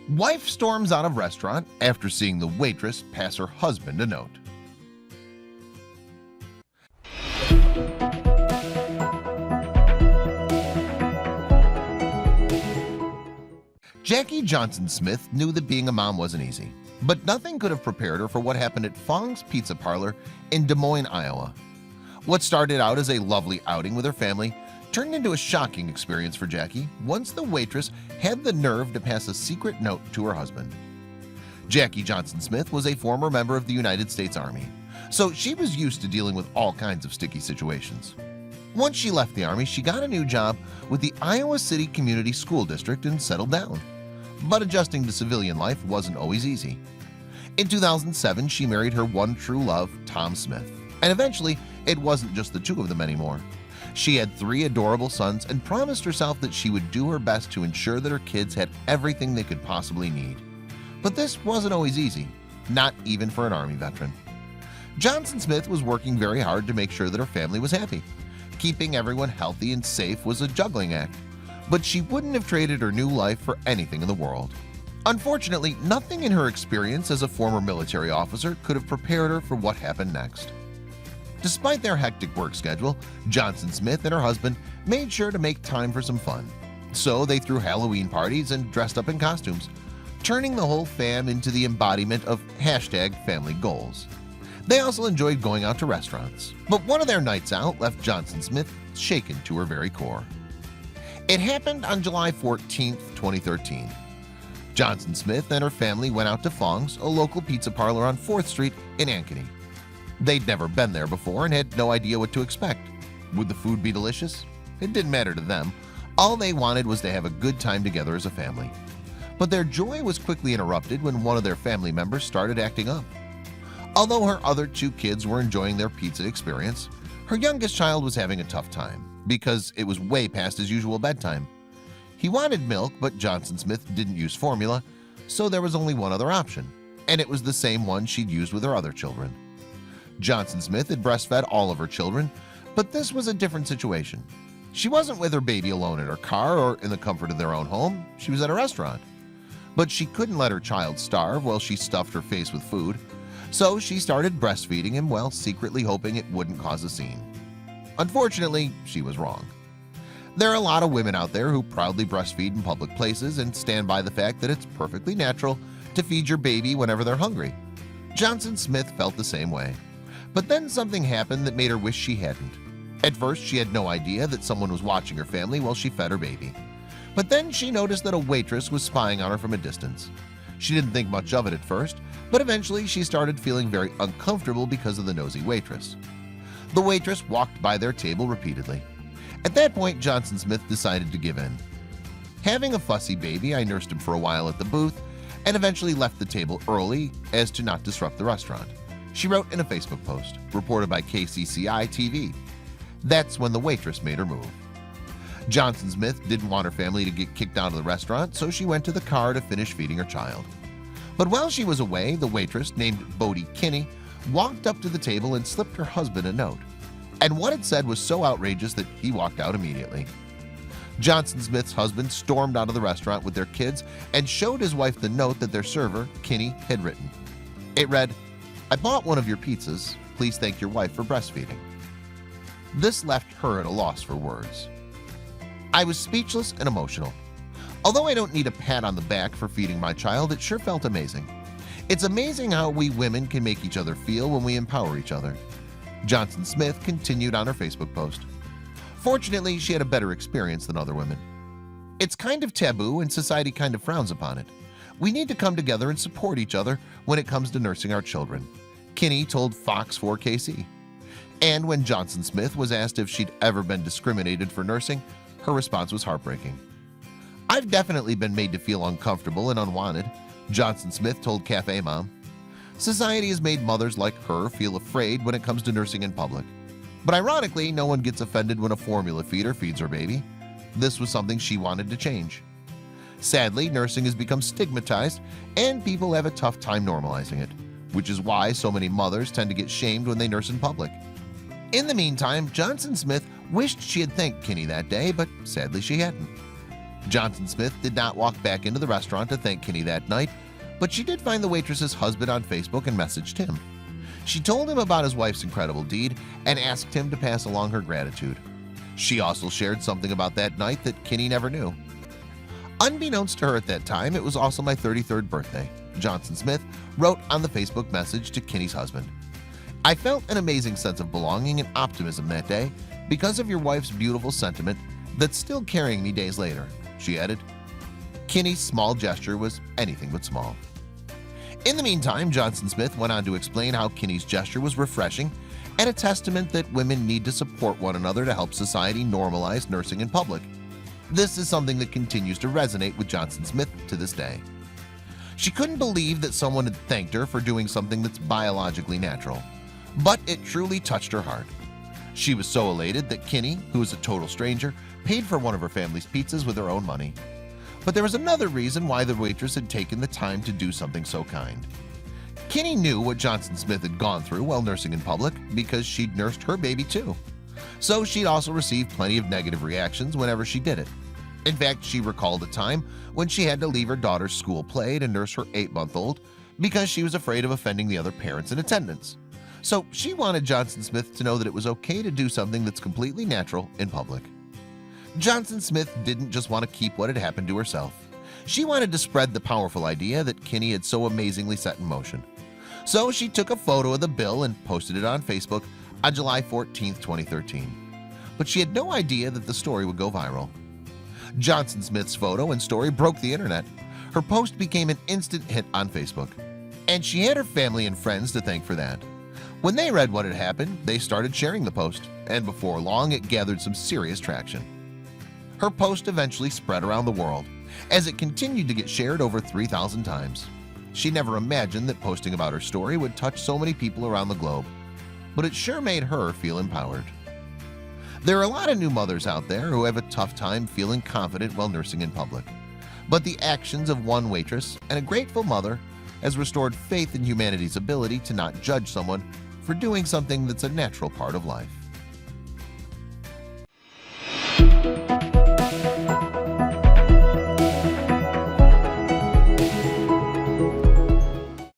Wife storms out of restaurant after seeing the waitress pass her husband a note. Jackie Johnson Smith knew that being a mom wasn't easy, but nothing could have prepared her for what happened at Fong's Pizza Parlor in Des Moines, Iowa. What started out as a lovely outing with her family turned into a shocking experience for Jackie once the waitress had the nerve to pass a secret note to her husband. Jackie Johnson Smith was a former member of the United States Army, so she was used to dealing with all kinds of sticky situations. Once she left the Army, she got a new job with the Iowa City Community School District and settled down. But adjusting to civilian life wasn't always easy. In 2007, she married her one true love, Tom Smith, and eventually it wasn't just the two of them anymore. She had 3 adorable sons and promised herself that she would do her best to ensure that her kids had everything they could possibly need. But this wasn't always easy, not even for an Army veteran. Johnson Smith was working very hard to make sure that her family was happy. Keeping everyone healthy and safe was a juggling act, but she wouldn't have traded her new life for anything in the world. Unfortunately, nothing in her experience as a former military officer could have prepared her for what happened next. Despite their hectic work schedule, Johnson Smith and her husband made sure to make time for some fun. So they threw Halloween parties and dressed up in costumes, turning the whole fam into the embodiment of #family goals. They also enjoyed going out to restaurants, but one of their nights out left Johnson Smith shaken to her very core. It happened on July 14, 2013. Johnson Smith and her family went out to Fong's, a local pizza parlor on 4th Street in Ankeny. They'd never been there before and had no idea what to expect. Would the food be delicious? It didn't matter to them. All they wanted was to have a good time together as a family. But their joy was quickly interrupted when one of their family members started acting up. Although her other 2 kids were enjoying their pizza experience, her youngest child was having a tough time because it was way past his usual bedtime. He wanted milk, but Johnson Smith didn't use formula, so there was only one other option, and it was the same one she'd used with her other children. Johnson Smith had breastfed all of her children, but this was a different situation. She wasn't with her baby alone in her car or in the comfort of their own home. She was at a restaurant. But she couldn't let her child starve while she stuffed her face with food, so she started breastfeeding him while secretly hoping it wouldn't cause a scene. Unfortunately, she was wrong. There are a lot of women out there who proudly breastfeed in public places and stand by the fact that it's perfectly natural to feed your baby whenever they're hungry. Johnson Smith felt the same way. But then something happened that made her wish she hadn't. At first, she had no idea that someone was watching her family while she fed her baby. But then she noticed that a waitress was spying on her from a distance. She didn't think much of it at first, but eventually she started feeling very uncomfortable because of the nosy waitress. The waitress walked by their table repeatedly. At that point, Johnson Smith decided to give in. Having a fussy baby, I nursed him for a while at the booth and eventually left the table early as to not disrupt the restaurant, she wrote in a Facebook post, reported by KCCI TV. That's when the waitress made her move. Johnson Smith didn't want her family to get kicked out of the restaurant, so she went to the car to finish feeding her child. But while she was away, the waitress, named Bodie Kinney, walked up to the table and slipped her husband a note. And what it said was so outrageous that he walked out immediately. Johnson Smith's husband stormed out of the restaurant with their kids and showed his wife the note that their server, Kinney, had written. It read, "I bought one of your pizzas. Please thank your wife for breastfeeding." This left her at a loss for words. I was speechless and emotional. Although I don't need a pat on the back for feeding my child, it sure felt amazing. It's amazing how we women can make each other feel when we empower each other. Johnson Smith continued on her Facebook post. Fortunately, she had a better experience than other women. It's kind of taboo and society kind of frowns upon it. We need to come together and support each other when it comes to nursing our children, Kinney told Fox 4 KC. And when Johnson Smith was asked if she'd ever been discriminated for nursing, her response was heartbreaking. "I've definitely been made to feel uncomfortable and unwanted," Johnson Smith told Cafe Mom. "Society has made mothers like her feel afraid when it comes to nursing in public. But ironically, no one gets offended when a formula feeder feeds her baby. This was something she wanted to change." Sadly, nursing has become stigmatized and people have a tough time normalizing it, which is why so many mothers tend to get shamed when they nurse in public. In the meantime, Johnson Smith wished she had thanked Kinney that day, but sadly she hadn't. Johnson Smith did not walk back into the restaurant to thank Kinney that night, but she did find the waitress's husband on Facebook and messaged him. She told him about his wife's incredible deed and asked him to pass along her gratitude. She also shared something about that night that Kinney never knew. Unbeknownst to her at that time, it was also my 33rd birthday. Johnson Smith wrote on the Facebook message to Kinney's husband, "I felt an amazing sense of belonging and optimism that day because of your wife's beautiful sentiment that's still carrying me days later," she added. Kinney's small gesture was anything but small. In the meantime, Johnson Smith went on to explain how Kinney's gesture was refreshing and a testament that women need to support one another to help society normalize nursing in public. This is something that continues to resonate with Johnson Smith to this day. She couldn't believe that someone had thanked her for doing something that's biologically natural, but it truly touched her heart. She was so elated that Kinney, who was a total stranger, paid for one of her family's pizzas with her own money. But there was another reason why the waitress had taken the time to do something so kind. Kinney knew what Johnson Smith had gone through while nursing in public because she'd nursed her baby too. So she'd also received plenty of negative reactions whenever she did it. In fact, she recalled a time when she had to leave her daughter's school play to nurse her 8-month-old because she was afraid of offending the other parents in attendance. So she wanted Johnson Smith to know that it was okay to do something that's completely natural in public. Johnson Smith didn't just want to keep what had happened to herself. She wanted to spread the powerful idea that Kinney had so amazingly set in motion. So she took a photo of the bill and posted it on Facebook on July 14, 2013. But she had no idea that the story would go viral. Johnson Smith's photo and story broke the internet. Her post became an instant hit on Facebook, and she had her family and friends to thank for that. When they read what had happened, they started sharing the post, and before long it gathered some serious traction. Her post eventually spread around the world as it continued to get shared over 3,000 times. She never imagined that posting about her story would touch so many people around the globe, but it sure made her feel empowered. There are a lot of new mothers out there who have a tough time feeling confident while nursing in public, but the actions of one waitress and a grateful mother has restored faith in humanity's ability to not judge someone for doing something that's a natural part of life.